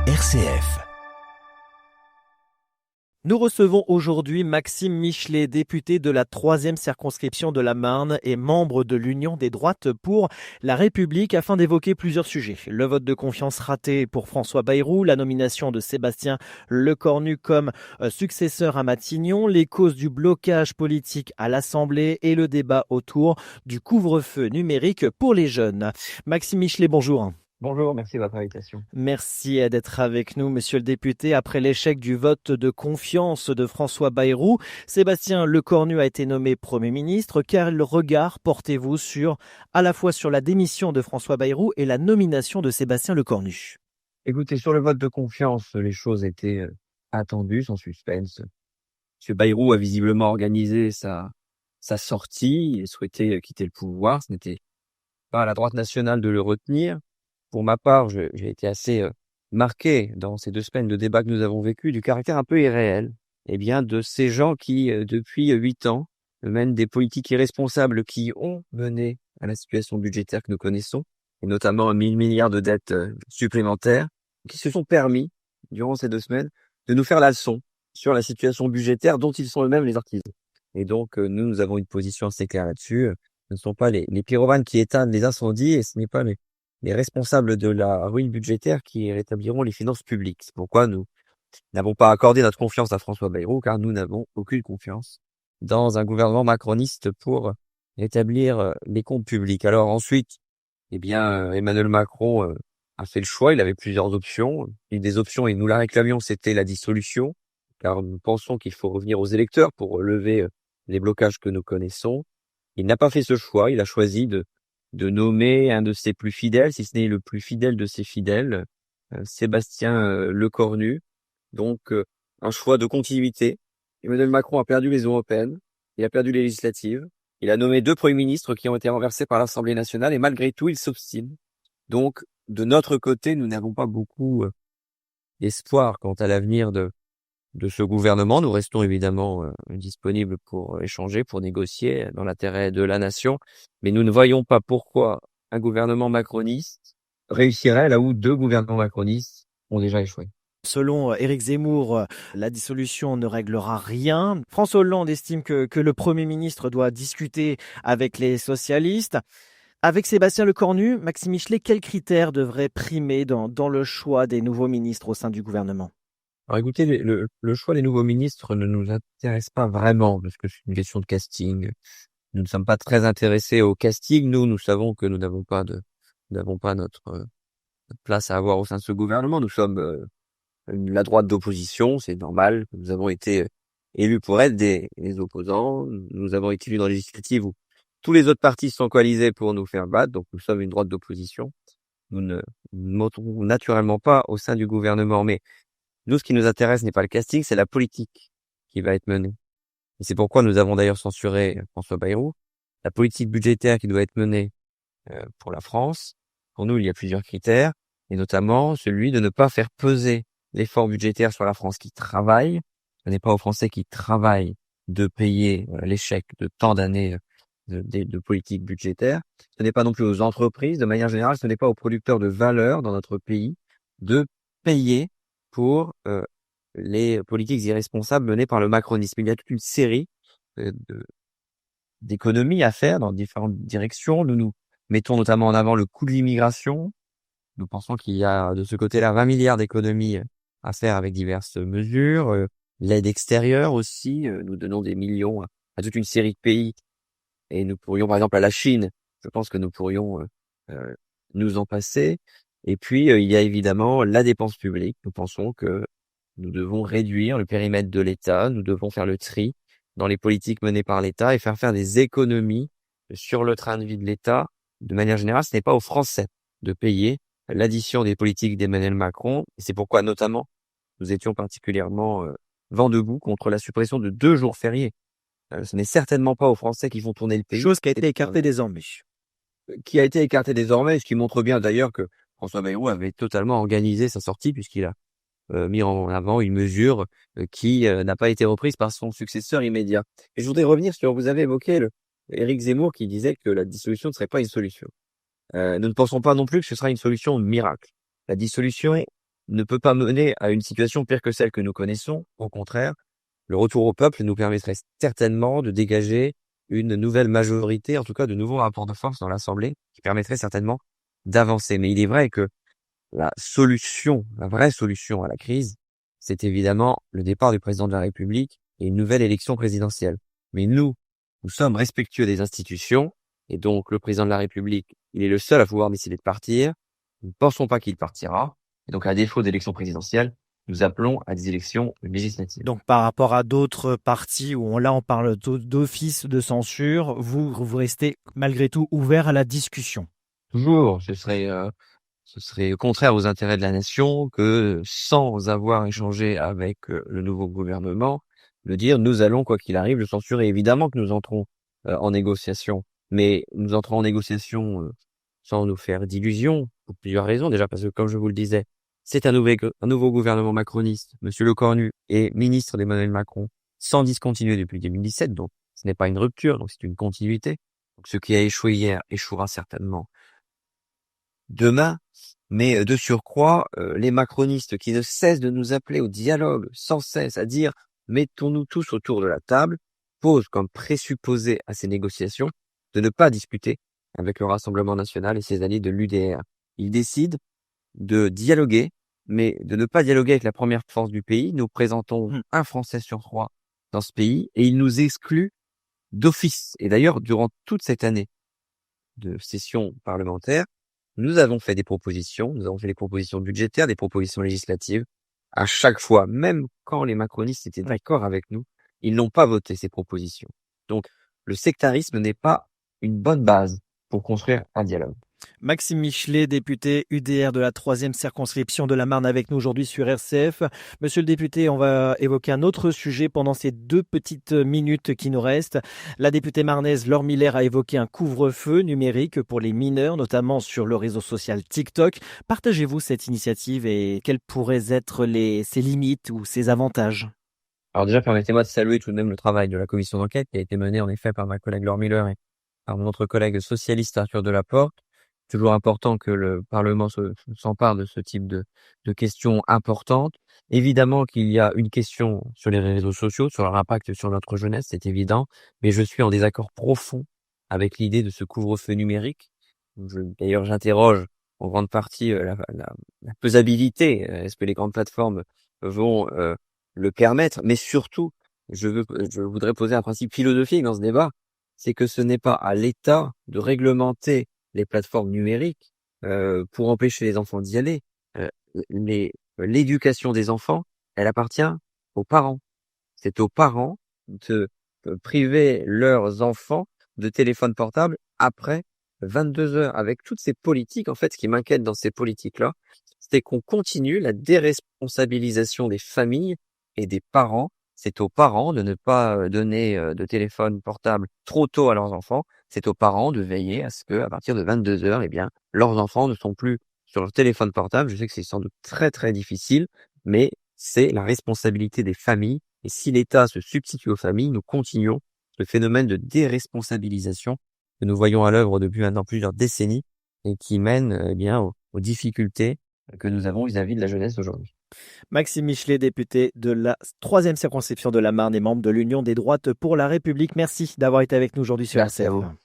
RCF. Nous recevons aujourd'hui Maxime Michelet, député de la 3e circonscription de la Marne et membre de l'Union des droites pour la République, afin d'évoquer plusieurs sujets. Le vote de confiance raté pour François Bayrou, la nomination de Sébastien Lecornu comme successeur à Matignon, les causes du blocage politique à l'Assemblée et le débat autour du couvre-feu numérique pour les jeunes. Maxime Michelet, bonjour. Bonjour, merci de votre invitation. Merci d'être avec nous, monsieur le député. Après l'échec du vote de confiance de François Bayrou, Sébastien Lecornu a été nommé Premier ministre. Quel regard portez-vous à la fois sur la démission de François Bayrou et la nomination de Sébastien Lecornu? Écoutez, sur le vote de confiance, les choses étaient attendues, sans suspense. M. Bayrou a visiblement organisé sa sortie et souhaitait quitter le pouvoir. Ce n'était pas à la droite nationale de le retenir. Pour ma part, j'ai été assez marqué dans ces 2 semaines de débat que nous avons vécu du caractère un peu irréel de ces gens qui, depuis 8 ans, mènent des politiques irresponsables qui ont mené à la situation budgétaire que nous connaissons, et notamment 1 000 milliards de dettes supplémentaires, qui se sont permis, durant ces 2 semaines, de nous faire la leçon sur la situation budgétaire dont ils sont eux-mêmes les artisans. Et donc, nous avons une position assez claire là-dessus. Ce ne sont pas les pyromanes qui éteignent les incendies, et ce n'est pas les responsables de la ruine budgétaire qui rétabliront les finances publiques. C'est pourquoi nous n'avons pas accordé notre confiance à François Bayrou, car nous n'avons aucune confiance dans un gouvernement macroniste pour rétablir les comptes publics. Alors ensuite, Emmanuel Macron a fait le choix. Il avait plusieurs options. Une des options, et nous la réclamions, c'était la dissolution, car nous pensons qu'il faut revenir aux électeurs pour lever les blocages que nous connaissons. Il n'a pas fait ce choix. Il a choisi de nommer un de ses plus fidèles, si ce n'est le plus fidèle de ses fidèles, Sébastien Lecornu. Donc, un choix de continuité. Emmanuel Macron a perdu les européennes, il a perdu les législatives, il a nommé 2 premiers ministres qui ont été renversés par l'Assemblée nationale, et malgré tout, il s'obstine. Donc, de notre côté, nous n'avons pas beaucoup d'espoir quant à l'avenir de ce gouvernement. Nous restons évidemment disponibles pour échanger, pour négocier dans l'intérêt de la nation, mais nous ne voyons pas pourquoi un gouvernement macroniste réussirait là où 2 gouvernements macronistes ont déjà échoué. Selon Éric Zemmour, la dissolution ne réglera rien. François Hollande estime que le Premier ministre doit discuter avec les socialistes. Avec Sébastien Lecornu, Maxime Michelet, quels critères devraient primer dans le choix des nouveaux ministres au sein du gouvernement? Alors écoutez, le choix des nouveaux ministres ne nous intéresse pas vraiment, parce que c'est une question de casting. Nous ne sommes pas très intéressés au casting. Nous savons que nous n'avons pas notre place à avoir au sein de ce gouvernement. Nous sommes la droite d'opposition, c'est normal. Nous avons été élus pour être les opposants. Nous avons été élus dans les législatives où tous les autres partis sont coalisés pour nous faire battre. Donc nous sommes une droite d'opposition. Nous ne montons naturellement pas au sein du gouvernement. Mais nous, ce qui nous intéresse n'est pas le casting, c'est la politique qui va être menée. Et c'est pourquoi nous avons d'ailleurs censuré François Bayrou. La politique budgétaire qui doit être menée pour la France, pour nous, il y a plusieurs critères, et notamment celui de ne pas faire peser l'effort budgétaire sur la France qui travaille. Ce n'est pas aux Français qui travaillent de payer l'échec de tant d'années de politique budgétaire. Ce n'est pas non plus aux entreprises, de manière générale, ce n'est pas aux producteurs de valeur dans notre pays de payer pour les politiques irresponsables menées par le macronisme. Il y a toute une série d'économies à faire dans différentes directions. Nous mettons notamment en avant le coût de l'immigration. Nous pensons qu'il y a de ce côté-là 20 milliards d'économies à faire avec diverses mesures. L'aide extérieure aussi, nous donnons des millions à toute une série de pays. Et nous pourrions, par exemple, à la Chine, je pense que nous pourrions nous en passer. Et puis, il y a évidemment la dépense publique. Nous pensons que nous devons réduire le périmètre de l'État. Nous devons faire le tri dans les politiques menées par l'État et faire des économies sur le train de vie de l'État. De manière générale, ce n'est pas aux Français de payer l'addition des politiques d'Emmanuel Macron. Et c'est pourquoi, notamment, nous étions particulièrement vent debout contre la suppression de 2 jours fériés. Ce n'est certainement pas aux Français qui vont tourner le pays. Chose qui a été écartée désormais. Qui a été écartée désormais, ce qui montre bien d'ailleurs que François Bayrou avait totalement organisé sa sortie, puisqu'il a mis en avant une mesure qui n'a pas été reprise par son successeur immédiat. Et je voudrais revenir sur, vous avez évoqué Éric Zemmour qui disait que la dissolution ne serait pas une solution. Nous ne pensons pas non plus que ce sera une solution miracle. La dissolution ne peut pas mener à une situation pire que celle que nous connaissons. Au contraire, le retour au peuple nous permettrait certainement de dégager une nouvelle majorité, en tout cas de nouveaux rapports de force dans l'Assemblée, qui permettrait certainement d'avancer. Mais il est vrai que la vraie solution à la crise, c'est évidemment le départ du président de la République et une nouvelle élection présidentielle. Mais nous sommes respectueux des institutions, et donc le président de la République, il est le seul à pouvoir décider de partir. Nous ne pensons pas qu'il partira. Et donc, à défaut d'élection présidentielle, nous appelons à des élections législatives. Donc par rapport à d'autres partis où là on parle d'office de censure, vous restez malgré tout ouvert à la discussion. Toujours, ce serait contraire aux intérêts de la nation que, sans avoir échangé avec le nouveau gouvernement, de dire nous allons, quoi qu'il arrive, le censurer. Évidemment que nous entrons en négociation, mais nous entrons en négociation sans nous faire d'illusions, pour plusieurs raisons. Déjà parce que, comme je vous le disais, c'est un nouveau gouvernement macroniste. Monsieur Lecornu est ministre d'Emmanuel Macron, sans discontinuer depuis 2017, donc ce n'est pas une rupture, donc c'est une continuité. Donc ce qui a échoué hier échouera certainement demain. Mais de surcroît, les macronistes qui ne cessent de nous appeler au dialogue, sans cesse à dire mettons-nous tous autour de la table, posent comme présupposé à ces négociations de ne pas discuter avec le Rassemblement national et ses alliés de l'UDR. Ils décident de dialoguer, mais de ne pas dialoguer avec la première force du pays. Nous présentons un Français sur 3 dans ce pays et ils nous excluent d'office. Et d'ailleurs, durant toute cette année de session parlementaire, nous avons fait des propositions, nous avons fait des propositions budgétaires, des propositions législatives. À chaque fois, même quand les macronistes étaient d'accord avec nous, ils n'ont pas voté ces propositions. Donc, le sectarisme n'est pas une bonne base pour construire un dialogue. Maxime Michelet, député UDR de la 3e circonscription de la Marne avec nous aujourd'hui sur RCF. Monsieur le député, on va évoquer un autre sujet pendant ces 2 petites minutes qui nous restent. La députée marnaise Laure Miller a évoqué un couvre-feu numérique pour les mineurs, notamment sur le réseau social TikTok. Partagez-vous cette initiative et quelles pourraient être ses limites ou ses avantages? Alors déjà, permettez-moi de saluer tout de même le travail de la commission d'enquête qui a été menée en effet par ma collègue Laure Miller et par mon autre collègue socialiste Arthur Delaporte. Toujours important que le Parlement s'empare de ce type de questions importantes. Évidemment qu'il y a une question sur les réseaux sociaux, sur leur impact sur notre jeunesse, c'est évident, mais je suis en désaccord profond avec l'idée de ce couvre-feu numérique. D'ailleurs, j'interroge en grande partie la faisabilité. Est-ce que les grandes plateformes vont le permettre? Mais surtout, je voudrais poser un principe philosophique dans ce débat, c'est que ce n'est pas à l'État de réglementer les plateformes numériques pour empêcher les enfants d'y aller. L'éducation des enfants, elle appartient aux parents. C'est aux parents de priver leurs enfants de téléphone portable après 22 heures. Avec toutes ces politiques, en fait, ce qui m'inquiète dans ces politiques-là, c'est qu'on continue la déresponsabilisation des familles et des parents. C'est aux parents de ne pas donner de téléphone portable trop tôt à leurs enfants. C'est aux parents de veiller à ce que, à partir de 22 heures, eh bien, leurs enfants ne sont plus sur leur téléphone portable. Je sais que c'est sans doute très, très difficile, mais c'est la responsabilité des familles. Et si l'État se substitue aux familles, nous continuons le phénomène de déresponsabilisation que nous voyons à l'œuvre depuis maintenant plusieurs décennies et qui mène eh bien aux difficultés que nous avons vis-à-vis de la jeunesse d'aujourd'hui. Maxime Michelet, député de la 3e circonscription de la Marne et membre de l'Union des droites pour la République. Merci d'avoir été avec nous aujourd'hui sur Merci à RCF. vous.